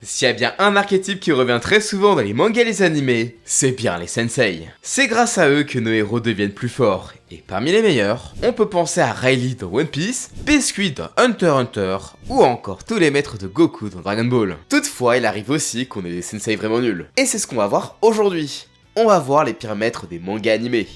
S'il y a bien un archétype qui revient très souvent dans les mangas et les animés, c'est bien les sensei. C'est grâce à eux que nos héros deviennent plus forts, et parmi les meilleurs, on peut penser à Rayleigh dans One Piece, Biscuit dans Hunter x Hunter, ou encore tous les maîtres de Goku dans Dragon Ball. Toutefois, il arrive aussi qu'on ait des sensei vraiment nuls. Et c'est ce qu'on va voir aujourd'hui. On va voir les pires maîtres des mangas animés.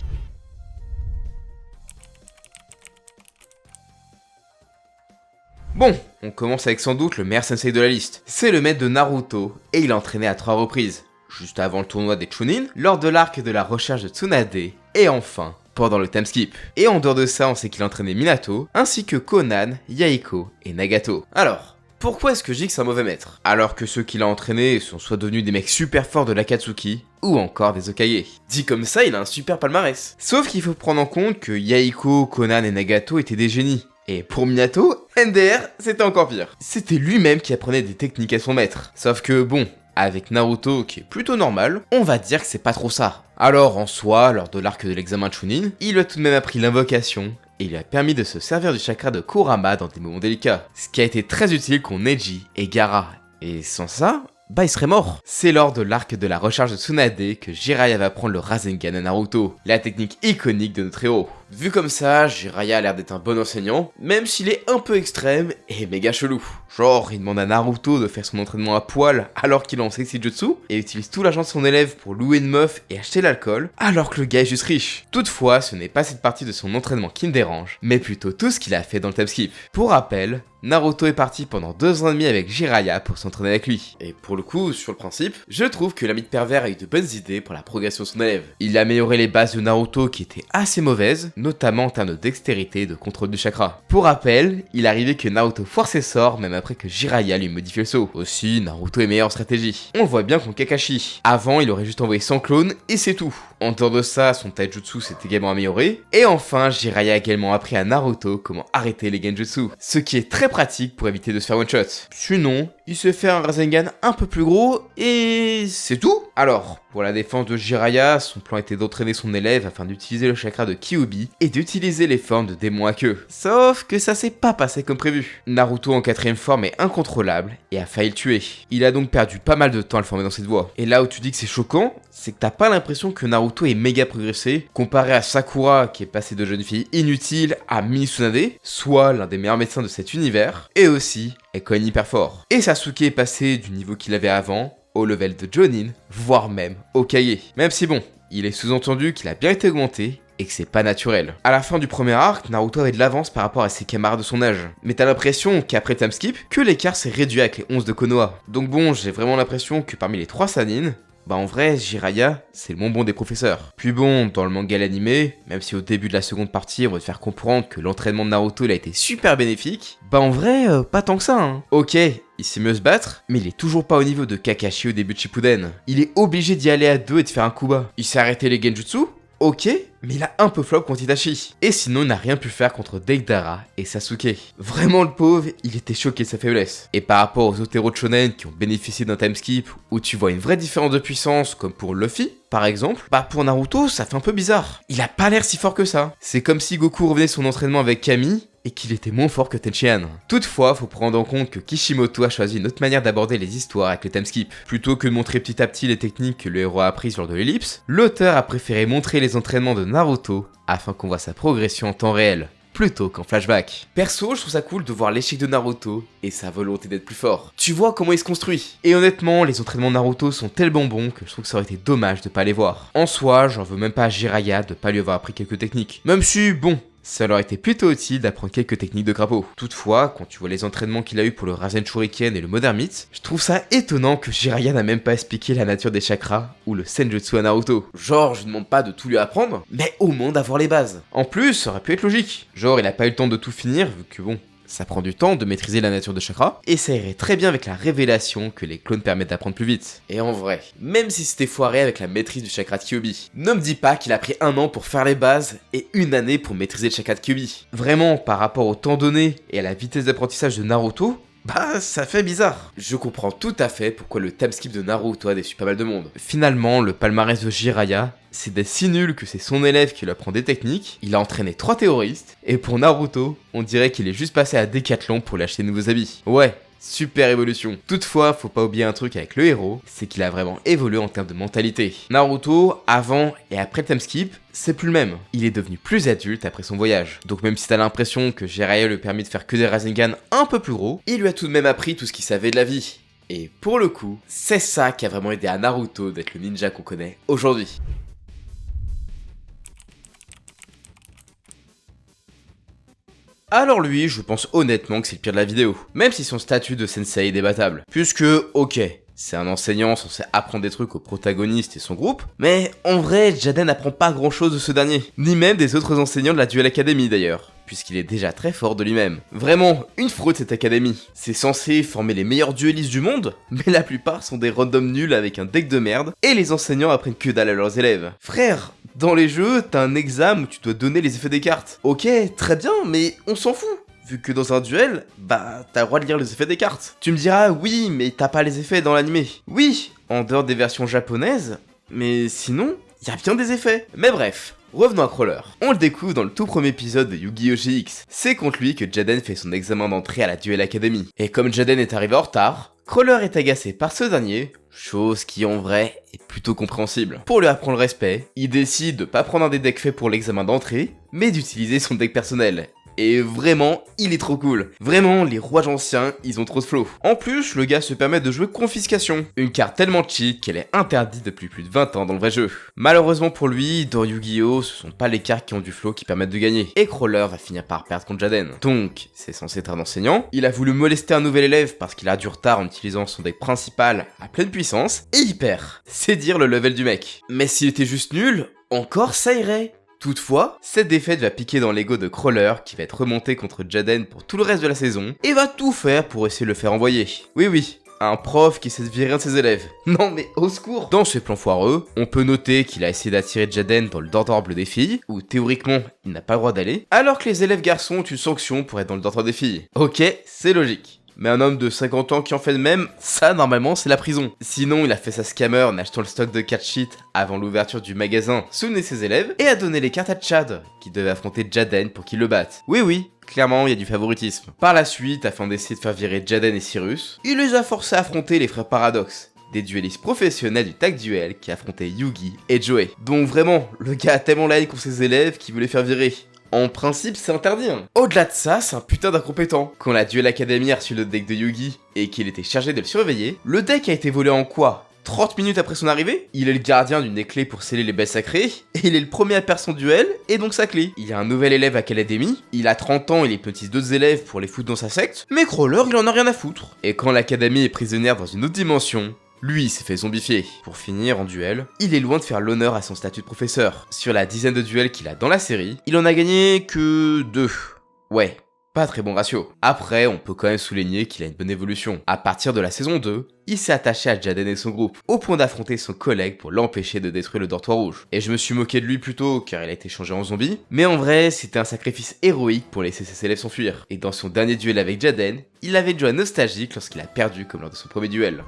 Bon, on commence avec sans doute le meilleur sensei de la liste. C'est le maître de Naruto, et il a entraîné à 3 reprises. Juste avant le tournoi des Chunin, lors de l'arc de la recherche de Tsunade, et enfin, pendant le time skip. Et en dehors de ça, on sait qu'il a entraîné Minato, ainsi que Conan, Yahiko et Nagato. Alors, pourquoi est-ce que je dis que c'est un mauvais maître? Alors que ceux qu'il a entraînés sont soit devenus des mecs super forts de l'Akatsuki, ou encore des Hokage. Dit comme ça, il a un super palmarès. Sauf qu'il faut prendre en compte que Yahiko, Conan et Nagato étaient des génies. Et pour Minato, NDR, c'était encore pire. C'était lui-même qui apprenait des techniques à son maître. Sauf que bon, avec Naruto qui est plutôt normal, on va dire que c'est pas trop ça. Alors en soi, lors de l'arc de l'examen Chunin, il a tout de même appris l'invocation, et il lui a permis de se servir du chakra de Kurama dans des moments délicats. Ce qui a été très utile contre Neji et Gaara. Et sans ça, bah il serait mort. C'est lors de l'arc de la recherche de Tsunade que Jiraiya va prendre le Rasengan à Naruto, la technique iconique de notre héros. Vu comme ça, Jiraiya a l'air d'être un bon enseignant, même s'il est un peu extrême et méga chelou. Genre, il demande à Naruto de faire son entraînement à poil alors qu'il est en sexy jutsu, et utilise tout l'argent de son élève pour louer une meuf et acheter l'alcool, alors que le gars est juste riche. Toutefois, ce n'est pas cette partie de son entraînement qui me dérange, mais plutôt tout ce qu'il a fait dans le time skip. Pour rappel, Naruto est parti pendant 2 ans et demi avec Jiraiya pour s'entraîner avec lui. Et pour le coup, sur le principe, je trouve que l'ami de pervers a eu de bonnes idées pour la progression de son élève. Il a amélioré les bases de Naruto qui étaient assez mauvaises, notamment en termes de dextérité et de contrôle du chakra. Pour rappel, il arrivait que Naruto foire ses sorts même après que Jiraiya lui modifie le saut. Aussi, Naruto est meilleur en stratégie. On le voit bien contre Kakashi. Avant, il aurait juste envoyé 100 clones et c'est tout. En dehors de ça, son taijutsu s'est également amélioré. Et enfin, Jiraiya a également appris à Naruto comment arrêter les genjutsu, ce qui est très pratique pour éviter de se faire one shot. Sinon, il se fait un Rasengan un peu plus gros et c'est tout. Alors, pour la défense de Jiraiya, son plan était d'entraîner son élève afin d'utiliser le chakra de Kyuubi et d'utiliser les formes de démons à queue. Sauf que ça s'est pas passé comme prévu. Naruto en 4ème forme est incontrôlable et a failli le tuer. Il a donc perdu pas mal de temps à le former dans cette voie. Et là où tu dis que c'est choquant, c'est que t'as pas l'impression que Naruto est méga progressé, comparé à Sakura qui est passé de jeune fille inutile à Mini Tsunade, soit l'un des meilleurs médecins de cet univers, et aussi est quand même hyper fort. Et Sasuke est passé du niveau qu'il avait avant au level de Jonin, voire même Hokage. Même si bon, il est sous-entendu qu'il a bien été augmenté et que c'est pas naturel. À la fin du premier arc, Naruto avait de l'avance par rapport à ses camarades de son âge. Mais t'as l'impression qu'après time skip, que l'écart s'est réduit avec les 11 de Konoha. Donc bon, j'ai vraiment l'impression que parmi les 3 Sannin, bah en vrai, Jiraiya, c'est le bonbon des professeurs. Puis bon, dans le manga et l'animé, même si au début de la seconde partie, on va te faire comprendre que l'entraînement de Naruto il a été super bénéfique, bah en vrai, pas tant que ça, hein. Ok, il sait mieux se battre, mais il est toujours pas au niveau de Kakashi au début de Shippuden. Il est obligé d'y aller à 2 et de faire un coup bas. Il s'est arrêté les genjutsu, ok, mais il a un peu flop contre Itachi. Et sinon, il n'a rien pu faire contre Deidara et Sasuke. Vraiment, le pauvre, il était choqué de sa faiblesse. Et par rapport aux autres héros de shonen qui ont bénéficié d'un time skip, où tu vois une vraie différence de puissance, comme pour Luffy, par exemple, bah pour Naruto, ça fait un peu bizarre. Il a pas l'air si fort que ça. C'est comme si Goku revenait de son entraînement avec Kami, et qu'il était moins fort que Tenshinhan. Toutefois, faut prendre en compte que Kishimoto a choisi une autre manière d'aborder les histoires avec le time skip. Plutôt que de montrer petit à petit les techniques que le héros a apprises lors de l'ellipse, l'auteur a préféré montrer les entraînements de Naruto afin qu'on voit sa progression en temps réel, plutôt qu'en flashback. Perso, je trouve ça cool de voir l'échec de Naruto et sa volonté d'être plus fort. Tu vois comment il se construit. Et honnêtement, les entraînements de Naruto sont tellement bons que je trouve que ça aurait été dommage de pas les voir. En soi, j'en veux même pas à Jiraiya de pas lui avoir appris quelques techniques. Même si, bon, ça leur était plutôt utile d'apprendre quelques techniques de crapaud. Toutefois, quand tu vois les entraînements qu'il a eu pour le Rasen Shuriken et le Modern Meat, je trouve ça étonnant que Jiraiya n'a même pas expliqué la nature des chakras ou le Senjutsu à Naruto. Genre, je demande pas de tout lui apprendre, mais au moins d'avoir les bases. En plus, ça aurait pu être logique. Genre, il a pas eu le temps de tout finir, vu que bon, ça prend du temps de maîtriser la nature de chakra, et ça irait très bien avec la révélation que les clones permettent d'apprendre plus vite. Et en vrai, même si c'était foiré avec la maîtrise du chakra de Kyuubi, ne me dis pas qu'il a pris 1 an pour faire les bases et 1 année pour maîtriser le chakra de Kyuubi. Vraiment, par rapport au temps donné et à la vitesse d'apprentissage de Naruto, bah ça fait bizarre. Je comprends tout à fait pourquoi le time skip de Naruto a déçu pas mal de monde. Finalement, le palmarès de Jiraiya, c'est d'être si nul que c'est son élève qui lui apprend des techniques, il a entraîné 3 terroristes, et pour Naruto, on dirait qu'il est juste passé à Decathlon pour lui acheter de nouveaux habits. Ouais, super évolution. Toutefois, faut pas oublier un truc avec le héros, c'est qu'il a vraiment évolué en termes de mentalité. Naruto, avant et après le time skip, c'est plus le même. Il est devenu plus adulte après son voyage. Donc même si t'as l'impression que Jiraiya lui a permis de faire que des Rasengan un peu plus gros, il lui a tout de même appris tout ce qu'il savait de la vie. Et pour le coup, c'est ça qui a vraiment aidé à Naruto d'être le ninja qu'on connaît aujourd'hui. Alors lui, je pense honnêtement que c'est le pire de la vidéo, même si son statut de sensei est débattable. Puisque, ok, c'est un enseignant censé apprendre des trucs au protagoniste et son groupe, mais en vrai, Jaden n'apprend pas grand chose de ce dernier, ni même des autres enseignants de la Duel Academy d'ailleurs, puisqu'il est déjà très fort de lui-même. Vraiment, une fraude cette académie. C'est censé former les meilleurs duellistes du monde, mais la plupart sont des randoms nuls avec un deck de merde, et les enseignants apprennent que dalle à leurs élèves. Frère, dans les jeux, t'as un examen où tu dois donner les effets des cartes. Ok, très bien, mais on s'en fout. Vu que dans un duel, bah t'as le droit de lire les effets des cartes. Tu me diras, oui, mais t'as pas les effets dans l'animé. Oui, en dehors des versions japonaises, mais sinon, y a bien des effets. Mais bref, revenons à Crawler. On le découvre dans le tout premier épisode de Yu-Gi-Oh! GX. C'est contre lui que Jaden fait son examen d'entrée à la Duel Academy. Et comme Jaden est arrivé en retard, Crawler est agacé par ce dernier, chose qui en vrai est plutôt compréhensible. Pour lui apprendre le respect, il décide de pas prendre un des decks faits pour l'examen d'entrée, mais d'utiliser son deck personnel. Et vraiment, il est trop cool. Vraiment, les rouages anciens, ils ont trop de flow. En plus, le gars se permet de jouer Confiscation, une carte tellement cheat qu'elle est interdite depuis plus de 20 ans dans le vrai jeu. Malheureusement pour lui, dans Yu-Gi-Oh, ce sont pas les cartes qui ont du flow qui permettent de gagner. Et Crawler va finir par perdre contre Jaden. Donc, c'est censé être un enseignant. Il a voulu molester un nouvel élève parce qu'il a du retard en utilisant son deck principal à pleine puissance, et il perd. C'est dire le level du mec. Mais s'il était juste nul, encore ça irait. Toutefois, cette défaite va piquer dans l'ego de Crawler qui va être remonté contre Jaden pour tout le reste de la saison et va tout faire pour essayer de le faire envoyer. Oui, un prof qui sait se virer un de ses élèves. Non mais au secours. Dans ce plan foireux, on peut noter qu'il a essayé d'attirer Jaden dans le dortoir des filles, où théoriquement il n'a pas le droit d'aller, alors que les élèves garçons ont une sanction pour être dans le dortoir des filles. Ok, c'est logique. Mais un homme de 50 ans qui en fait de même, ça normalement c'est la prison. Sinon il a fait sa scammer en achetant le stock de 4 sheets avant l'ouverture du magasin sous le nez de ses élèves et a donné les cartes à Chad, qui devait affronter Jaden pour qu'il le batte. Oui, clairement il y a du favoritisme. Par la suite, afin d'essayer de faire virer Jaden et Cyrus, il les a forcés à affronter les frères Paradox, des duellistes professionnels du tag duel qui affrontaient Yugi et Joey. Donc vraiment, le gars a tellement la haine contre ses élèves qu'il veut les faire virer. En principe, c'est interdit. Au-delà de ça, c'est un putain d'incompétent. Quand la Duel Academy a reçu le deck de Yugi et qu'il était chargé de le surveiller, le deck a été volé en quoi 30 minutes après son arrivée? Il est le gardien d'une des clés pour sceller les bêtes sacrées, et il est le premier à perdre son duel, et donc sa clé. Il y a un nouvel élève à l'académie, il a 30 ans et il hypnotise d'autres élèves pour les foutre dans sa secte, mais Crawler il en a rien à foutre. Et quand l'académie est prisonnière dans une autre dimension, lui s'est fait zombifier. Pour finir en duel, il est loin de faire l'honneur à son statut de professeur. Sur la dizaine de duels qu'il a dans la série, il en a gagné que 2. Ouais, pas très bon ratio. Après, on peut quand même souligner qu'il a une bonne évolution. À partir de la saison 2, il s'est attaché à Jaden et son groupe, au point d'affronter son collègue pour l'empêcher de détruire le dortoir rouge. Et je me suis moqué de lui plutôt car il a été changé en zombie, mais en vrai, c'était un sacrifice héroïque pour laisser ses élèves s'enfuir. Et dans son dernier duel avec Jaden, il avait une joie nostalgique lorsqu'il a perdu comme lors de son premier duel.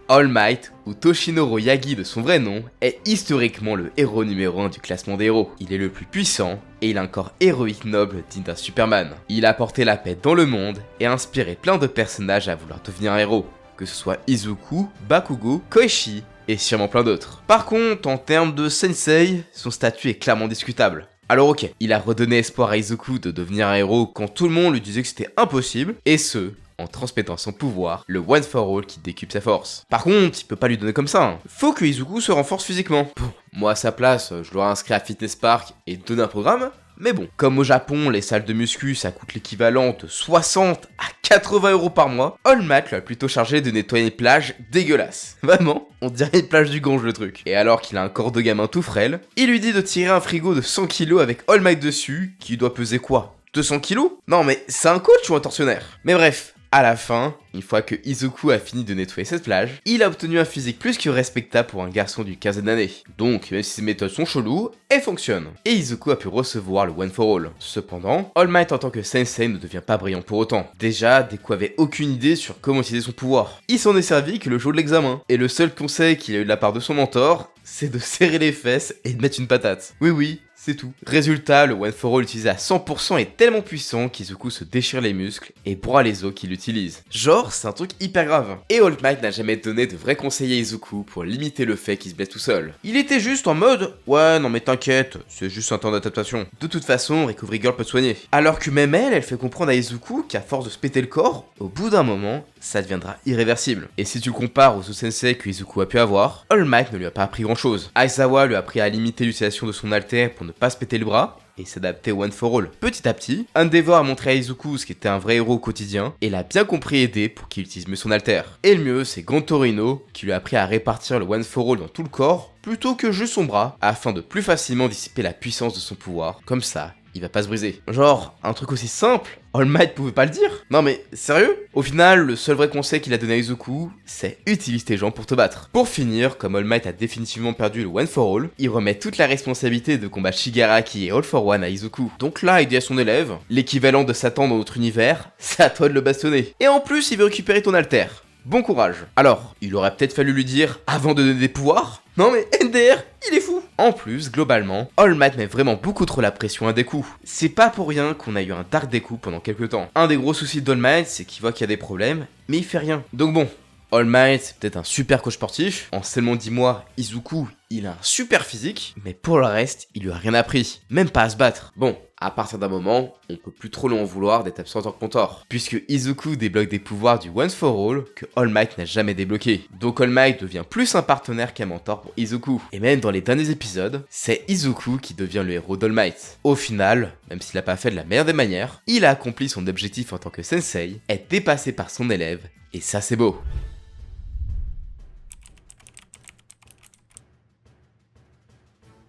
All Might, ou Toshinoro Yagi de son vrai nom, est historiquement le héros numéro 1 du classement des héros. Il est le plus puissant, et il a un corps héroïque noble digne d'un Superman. Il a apporté la paix dans le monde, et a inspiré plein de personnages à vouloir devenir un héros, que ce soit Izuku, Bakugo, Koichi, et sûrement plein d'autres. Par contre, en termes de sensei, son statut est clairement discutable. Alors ok, il a redonné espoir à Izuku de devenir un héros quand tout le monde lui disait que c'était impossible, et ce, en transmettant son pouvoir, le One for All qui décuple sa force. Par contre, il peut pas lui donner comme ça. Faut que Izuku se renforce physiquement. Bon, moi à sa place, je l'aurais inscrit à Fitness Park et donné un programme. Mais bon, comme au Japon, les salles de muscu ça coûte l'équivalent de 60 à 80 € par mois, All Might lui a plutôt chargé de nettoyer une plage dégueulasse. Vraiment, on dirait une plage du Gange le truc. Et alors qu'il a un corps de gamin tout frêle, il lui dit de tirer un frigo de 100 kg avec All Might dessus, qui doit peser quoi 200 kg? Non mais c'est un coach ou un tortionnaire? Mais bref, à la fin, une fois que Izuku a fini de nettoyer cette plage, il a obtenu un physique plus que respectable pour un garçon d'une quinzaine d'années. Donc, même si ses méthodes sont cheloues, elles fonctionnent. Et Izuku a pu recevoir le One for All. Cependant, All Might en tant que sensei ne devient pas brillant pour autant. Déjà, Deku avait aucune idée sur comment utiliser son pouvoir. Il s'en est servi que le jour de l'examen. Et le seul conseil qu'il a eu de la part de son mentor, c'est de serrer les fesses et de mettre une patate. Oui, c'est tout. Résultat, le One for All utilisé à 100% est tellement puissant qu'Izuku se déchire les muscles et broie les os qu'il utilise. Genre, c'est un truc hyper grave. Et All Might n'a jamais donné de vrais conseils à Izuku pour limiter le fait qu'il se blesse tout seul. Il était juste en mode « Ouais, non mais t'inquiète, c'est juste un temps d'adaptation. De toute façon, Recovery Girl peut te soigner. » Alors que même elle fait comprendre à Izuku qu'à force de se péter le corps, au bout d'un moment, ça deviendra irréversible. Et si tu le compares au sensei que Izuku a pu avoir, All Might ne lui a pas appris grand chose. Aizawa lui a appris à limiter l'utilisation de son alter pour ne pas se péter le bras, et s'adapter au One for All. Petit à petit, Endeavor a montré à Izuku ce qu'était un vrai héros au quotidien, et l'a bien compris et aidé pour qu'il utilise mieux son alter. Et le mieux, c'est Gantorino, qui lui a appris à répartir le One for All dans tout le corps, plutôt que juste son bras, afin de plus facilement dissiper la puissance de son pouvoir. Comme ça, il va pas se briser. Genre, un truc aussi simple, All Might pouvait pas le dire. Non mais, sérieux? Au final, le seul vrai conseil qu'il a donné à Izuku, c'est utilise tes jambes pour te battre. Pour finir, comme All Might a définitivement perdu le One for All, il remet toute la responsabilité de combattre Shigaraki et All for One à Izuku. Donc là, il dit à son élève, l'équivalent de Satan dans notre univers, c'est à toi de le bastonner. Et en plus, il veut récupérer ton alter. Bon courage. Alors, il aurait peut-être fallu lui dire avant de donner des pouvoirs. Non mais NDR, il est fou. En plus, globalement, All Might met vraiment beaucoup trop la pression à Deku. C'est pas pour rien qu'on a eu un Dark Deku pendant quelques temps. Un des gros soucis d'All Might, c'est qu'il voit qu'il y a des problèmes, mais il fait rien. Donc bon, All Might, c'est peut-être un super coach sportif. En seulement 10 mois, Izuku, il a un super physique, mais pour le reste, il lui a rien appris. Même pas à se battre. Bon, à partir d'un moment, on peut plus trop lui en vouloir d'être absent en tant que mentor, puisque Izuku débloque des pouvoirs du One for All que All Might n'a jamais débloqué. Donc All Might devient plus un partenaire qu'un mentor pour Izuku. Et même dans les derniers épisodes, c'est Izuku qui devient le héros d'All Might. Au final, même s'il n'a pas fait de la meilleure des manières, il a accompli son objectif en tant que sensei, être dépassé par son élève, et ça c'est beau.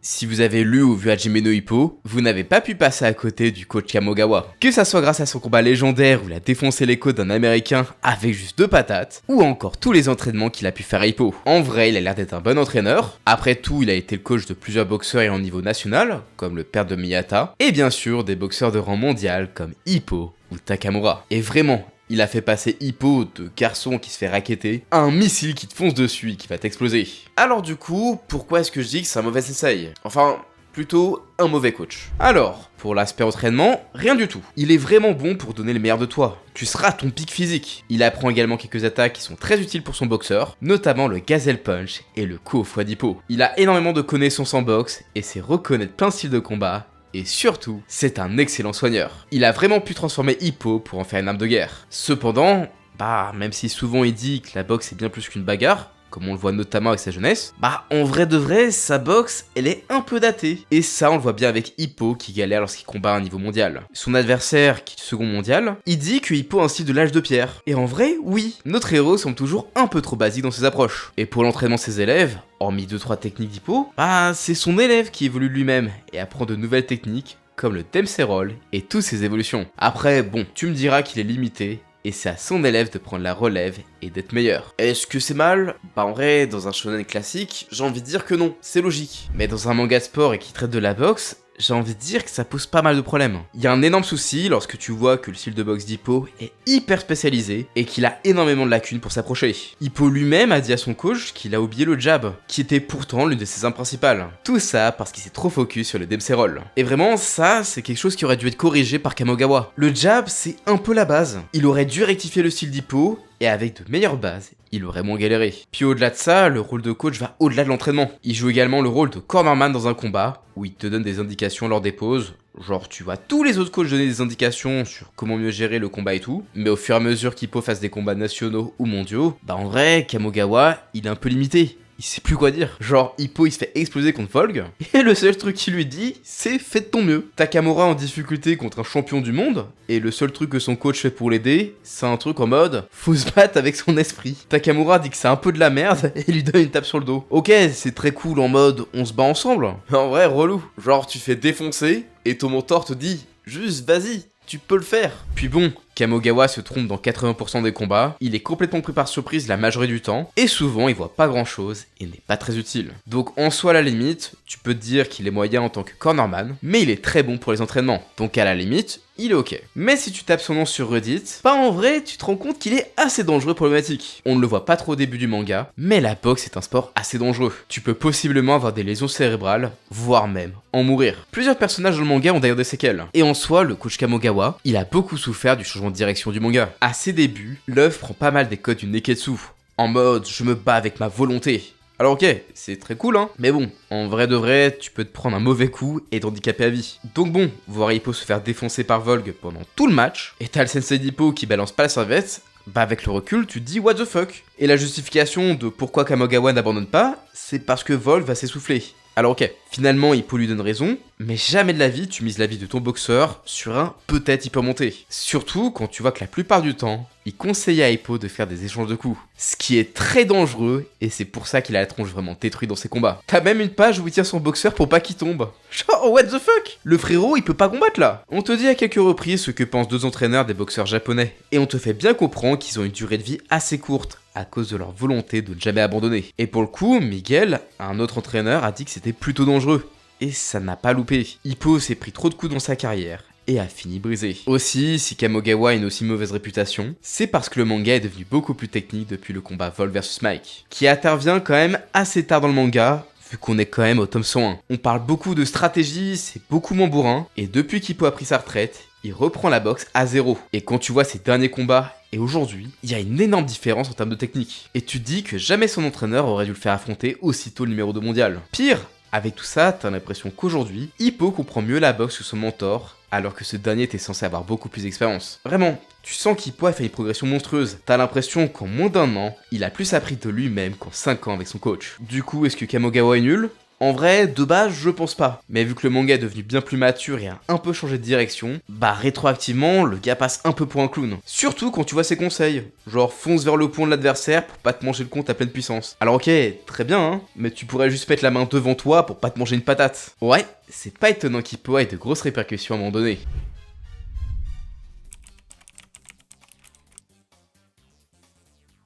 Si vous avez lu ou vu Hajime no Ippo, vous n'avez pas pu passer à côté du coach Kamogawa. Que ça soit grâce à son combat légendaire où il a défoncé les côtes d'un américain avec juste 2 patates, ou encore tous les entraînements qu'il a pu faire à Ippo. En vrai, il a l'air d'être un bon entraîneur. Après tout, il a été le coach de plusieurs boxeurs ayant niveau national, comme le père de Miyata, et bien sûr des boxeurs de rang mondial comme Ippo ou Takamura. Et vraiment, il a fait passer Ippo de garçon qui se fait racketter à un missile qui te fonce dessus et qui va t'exploser. Alors du coup, pourquoi est-ce que je dis que c'est un mauvais sensei? Enfin, plutôt un mauvais coach. Alors, pour l'aspect entraînement, rien du tout. Il est vraiment bon pour donner le meilleur de toi. Tu seras à ton pic physique. Il apprend également quelques attaques qui sont très utiles pour son boxeur, notamment le Gazelle Punch et le coup au foie d'Hippo. Il a énormément de connaissances en boxe et sait reconnaître plein de styles de combat. Et surtout, c'est un excellent soigneur. Il a vraiment pu transformer Hippo pour en faire une arme de guerre. Cependant, même si souvent il dit que la boxe est bien plus qu'une bagarre, comme on le voit notamment avec sa jeunesse, en vrai de vrai, sa boxe, elle est un peu datée. Et ça, on le voit bien avec Hippo qui galère lorsqu'il combat à un niveau mondial. Son adversaire, qui est second mondial, il dit que Hippo a un style de l'âge de pierre. Et en vrai, oui, notre héros semble toujours un peu trop basique dans ses approches. Et pour l'entraînement de ses élèves, hormis 2-3 techniques d'Hippo, c'est son élève qui évolue lui-même et apprend de nouvelles techniques, comme le Dempsey Roll et toutes ses évolutions. Après, bon, tu me diras qu'il est limité, et c'est à son élève de prendre la relève et d'être meilleur. Est-ce que c'est mal? En vrai, dans un shonen classique, j'ai envie de dire que non, c'est logique. Mais dans un manga de sport et qui traite de la boxe, j'ai envie de dire que ça pose pas mal de problèmes. Il y a un énorme souci lorsque tu vois que le style de boxe d'Hippo est hyper spécialisé et qu'il a énormément de lacunes pour s'approcher. Hippo lui-même a dit à son coach qu'il a oublié le jab, qui était pourtant l'une de ses armes principales. Tout ça parce qu'il s'est trop focus sur le Dempsey Roll. Et vraiment, ça, c'est quelque chose qui aurait dû être corrigé par Kamogawa. Le jab, c'est un peu la base. Il aurait dû rectifier le style d'Hippo, et avec de meilleures bases, il aurait moins galéré. Puis au-delà de ça, le rôle de coach va au-delà de l'entraînement. Il joue également le rôle de cornerman dans un combat, où il te donne des indications lors des pauses. Genre tu vois tous les autres coachs donner des indications sur comment mieux gérer le combat et tout, mais au fur et à mesure qu'Hippo fasse des combats nationaux ou mondiaux, en vrai, Kamogawa, il est un peu limité. Il sait plus quoi dire. Genre, Hippo il se fait exploser contre Volg, et le seul truc qu'il lui dit, c'est fais de ton mieux. Takamura en difficulté contre un champion du monde, et le seul truc que son coach fait pour l'aider, c'est un truc en mode, faut se battre avec son esprit. Takamura dit que c'est un peu de la merde, et lui donne une tape sur le dos. Ok, c'est très cool en mode, on se bat ensemble. Mais en vrai, relou. Genre, tu fais défoncer, et ton mentor te dit, juste vas-y. Tu peux le faire. Puis bon, Kamogawa se trompe dans 80% des combats, il est complètement pris par surprise la majorité du temps, et souvent il voit pas grand chose et n'est pas très utile. Donc en soi à la limite, tu peux te dire qu'il est moyen en tant que cornerman, mais il est très bon pour les entraînements. Donc à la limite, il est ok. Mais si tu tapes son nom sur Reddit, bah en vrai, tu te rends compte qu'il est assez dangereux problématique. On ne le voit pas trop au début du manga, mais la boxe est un sport assez dangereux. Tu peux possiblement avoir des lésions cérébrales, voire même en mourir. Plusieurs personnages dans le manga ont d'ailleurs des séquelles. Et en soi, le coach Kamogawa, il a beaucoup souffert du changement de direction du manga. À ses débuts, l'œuvre prend pas mal des codes du Neketsu, en mode je me bats avec ma volonté. Alors ok, c'est très cool hein, mais bon, en vrai de vrai, tu peux te prendre un mauvais coup et t'handicaper à vie. Donc bon, voir Hippo se faire défoncer par Volg pendant tout le match, et t'as le sensei d'Hippo qui balance pas la serviette, bah avec le recul, tu te dis what the fuck. Et la justification de pourquoi Kamogawa n'abandonne pas, c'est parce que Volg va s'essouffler. Alors ok, finalement Hippo lui donne raison, mais jamais de la vie tu mises la vie de ton boxeur sur un peut-être il peut monter. Surtout quand tu vois que la plupart du temps, il conseille à Hippo de faire des échanges de coups. Ce qui est très dangereux, et c'est pour ça qu'il a la tronche vraiment détruite dans ses combats. T'as même une page où il tient son boxeur pour pas qu'il tombe. Genre what the fuck. Le frérot il peut pas combattre là. On te dit à quelques reprises ce que pensent deux entraîneurs des boxeurs japonais, et on te fait bien comprendre qu'ils ont une durée de vie assez courte, à cause de leur volonté de ne jamais abandonner. Et pour le coup, Miguel, un autre entraîneur, a dit que c'était plutôt dangereux. Et ça n'a pas loupé. Hippo s'est pris trop de coups dans sa carrière et a fini brisé. Aussi, si Kamogawa a une aussi mauvaise réputation, c'est parce que le manga est devenu beaucoup plus technique depuis le combat Volg vs Mike, qui intervient quand même assez tard dans le manga, vu qu'on est quand même au tome 101. On parle beaucoup de stratégie, c'est beaucoup moins bourrin, et depuis qu'Hippo a pris sa retraite, il reprend la boxe à zéro. Et quand tu vois ses derniers combats, et aujourd'hui, il y a une énorme différence en termes de technique. Et tu te dis que jamais son entraîneur aurait dû le faire affronter aussitôt le numéro 2 mondial. Pire, avec tout ça, t'as l'impression qu'aujourd'hui, Hippo comprend mieux la boxe que son mentor, alors que ce dernier était censé avoir beaucoup plus d'expérience. Vraiment, tu sens qu'Hippo a fait une progression monstrueuse. T'as l'impression qu'en moins d'un an, il a plus appris de lui-même qu'en 5 ans avec son coach. Du coup, est-ce que Kamogawa est nul ? En vrai, de base, je pense pas. Mais vu que le manga est devenu bien plus mature et a un peu changé de direction, bah rétroactivement, le gars passe un peu pour un clown. Surtout quand tu vois ses conseils. Genre fonce vers le pont de l'adversaire pour pas te manger le compte à pleine puissance. Alors ok, très bien hein, mais tu pourrais juste mettre la main devant toi pour pas te manger une patate. Ouais, c'est pas étonnant qu'Hippo ait de grosses répercussions à un moment donné.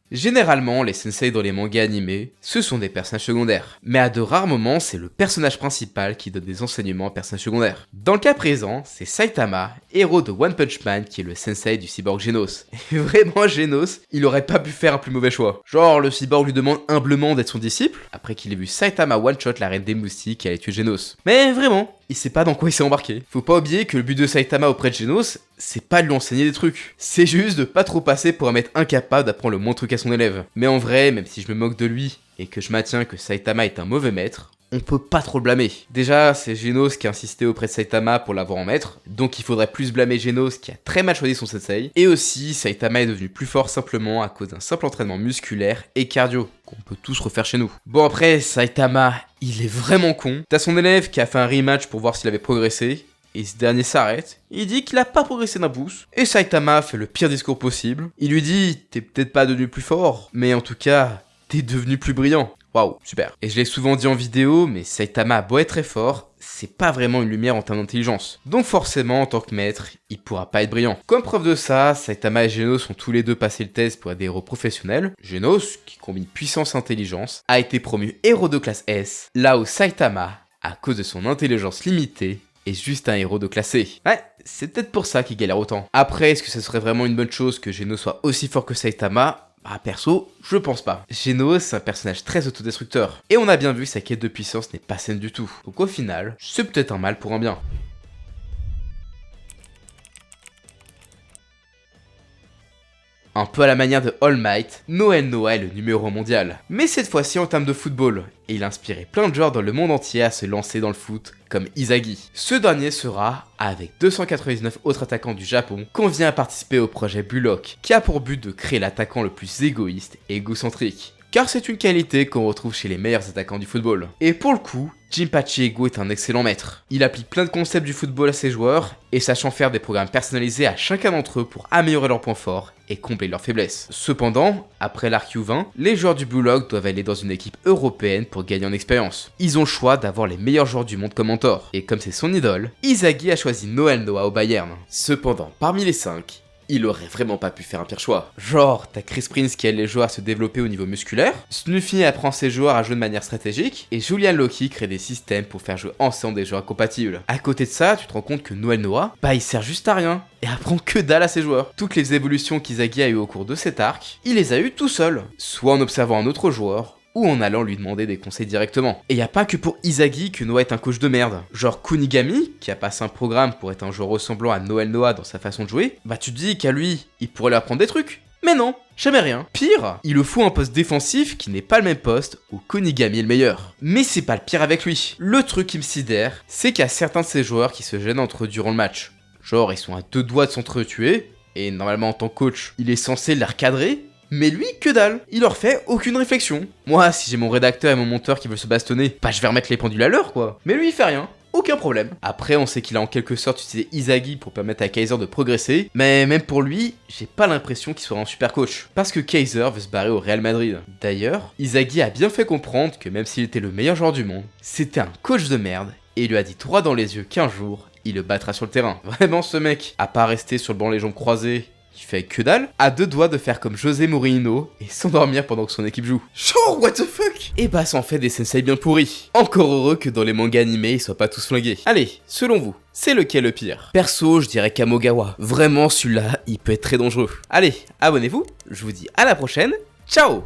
Généralement, les sensei dans les mangas animés, ce sont des personnages secondaires. Mais à de rares moments, c'est le personnage principal qui donne des enseignements aux personnages secondaires. Dans le cas présent, c'est Saitama, héros de One Punch Man, qui est le sensei du cyborg Genos. Et vraiment, Genos, il aurait pas pu faire un plus mauvais choix. Genre, le cyborg lui demande humblement d'être son disciple, après qu'il ait vu Saitama one-shot la reine des moustiques et aller tuer Genos. Mais vraiment, il sait pas dans quoi il s'est embarqué. Faut pas oublier que le but de Saitama auprès de Genos, c'est pas de lui enseigner des trucs. C'est juste de pas trop passer pour un maître incapable d'apprendre le moins de trucs à son élève. Mais en vrai, même si je me moque de lui, et que je maintiens que Saitama est un mauvais maître, on peut pas trop le blâmer. Déjà, c'est Genos qui a insisté auprès de Saitama pour l'avoir en maître, donc il faudrait plus blâmer Genos qui a très mal choisi son sensei. Et aussi, Saitama est devenu plus fort simplement à cause d'un simple entraînement musculaire et cardio, qu'on peut tous refaire chez nous. Bon après, Saitama, il est vraiment con. T'as son élève qui a fait un rematch pour voir s'il avait progressé, et ce dernier s'arrête, il dit qu'il a pas progressé d'un pouce, et Saitama fait le pire discours possible. Il lui dit, t'es peut-être pas devenu plus fort, mais en tout cas, t'es devenu plus brillant. Waouh, super. Et je l'ai souvent dit en vidéo, mais Saitama a beau être très fort, c'est pas vraiment une lumière en termes d'intelligence. Donc forcément, en tant que maître, il pourra pas être brillant. Comme preuve de ça, Saitama et Genos ont tous les deux passé le test pour être des héros professionnels. Genos, qui combine puissance et intelligence, a été promu héros de classe S, là où Saitama, à cause de son intelligence limitée, est juste un héros de classe C. Ouais, c'est peut-être pour ça qu'il galère autant. Après, est-ce que ce serait vraiment une bonne chose que Genos soit aussi fort que Saitama ? Bah perso, je pense pas. Genos, c'est un personnage très autodestructeur. Et on a bien vu que sa quête de puissance n'est pas saine du tout. Donc au final, c'est peut-être un mal pour un bien. Un peu à la manière de All Might, Noel Noah est le numéro 1 mondial. Mais cette fois-ci en termes de football, et il a inspiré plein de joueurs dans le monde entier à se lancer dans le foot, comme Izagi. Ce dernier sera, avec 299 autres attaquants du Japon, convié à participer au projet Bullock, qui a pour but de créer l'attaquant le plus égoïste et égocentrique. Car c'est une qualité qu'on retrouve chez les meilleurs attaquants du football. Et pour le coup, Jinpachi Ego est un excellent maître. Il applique plein de concepts du football à ses joueurs, et sachant faire des programmes personnalisés à chacun d'entre eux pour améliorer leurs points forts et combler leurs faiblesses. Cependant, après l'Arc U20, les joueurs du Bullock doivent aller dans une équipe européenne pour gagner en expérience. Ils ont le choix d'avoir les meilleurs joueurs du monde comme mentor, et comme c'est son idole, Izagi a choisi Noel Noah au Bayern. Cependant, parmi les 5, il aurait vraiment pas pu faire un pire choix. Genre, t'as Chris Prince qui aide les joueurs à se développer au niveau musculaire, Snuffy apprend ses joueurs à jouer de manière stratégique, et Julian Loki crée des systèmes pour faire jouer ensemble des joueurs compatibles. À côté de ça, tu te rends compte que Noël Noah, bah il sert juste à rien, et apprend que dalle à ses joueurs. Toutes les évolutions qu'Izagi a eues au cours de cet arc, il les a eues tout seul, soit en observant un autre joueur, ou en allant lui demander des conseils directement. Et y a pas que pour Izagi que Noah est un coach de merde. Genre Kunigami, qui a passé un programme pour être un joueur ressemblant à Noël Noah dans sa façon de jouer, bah tu te dis qu'à lui, il pourrait lui apprendre des trucs. Mais non, jamais rien. Pire, il le fout un poste défensif qui n'est pas le même poste où Kunigami est le meilleur. Mais c'est pas le pire avec lui. Le truc qui me sidère, c'est qu'il y a certains de ces joueurs qui se gênent entre eux durant le match. Genre ils sont à 2 doigts de s'entretuer, et normalement en tant que coach, il est censé les recadrer. Mais lui, que dalle, il leur fait aucune réflexion. Moi, si j'ai mon rédacteur et mon monteur qui veulent se bastonner, bah je vais remettre les pendules à l'heure quoi. Mais lui il fait rien, aucun problème. Après on sait qu'il a en quelque sorte utilisé Izagi pour permettre à Kaiser de progresser, mais même pour lui, j'ai pas l'impression qu'il soit un super coach. Parce que Kaiser veut se barrer au Real Madrid. D'ailleurs, Izagi a bien fait comprendre que même s'il était le meilleur joueur du monde, c'était un coach de merde, et il lui a dit droit dans les yeux qu'un jour, il le battra sur le terrain. Vraiment ce mec, à pas rester sur le banc les jambes croisées, qui fait que dalle, a 2 doigts de faire comme José Mourinho et s'endormir pendant que son équipe joue. Genre, what the fuck? Et bah, ça en fait des sensei bien pourris. Encore heureux que dans les mangas animés, ils soient pas tous flingués. Allez, selon vous, c'est lequel le pire? Perso, je dirais Kamogawa. Vraiment, celui-là, il peut être très dangereux. Allez, abonnez-vous, je vous dis à la prochaine, ciao!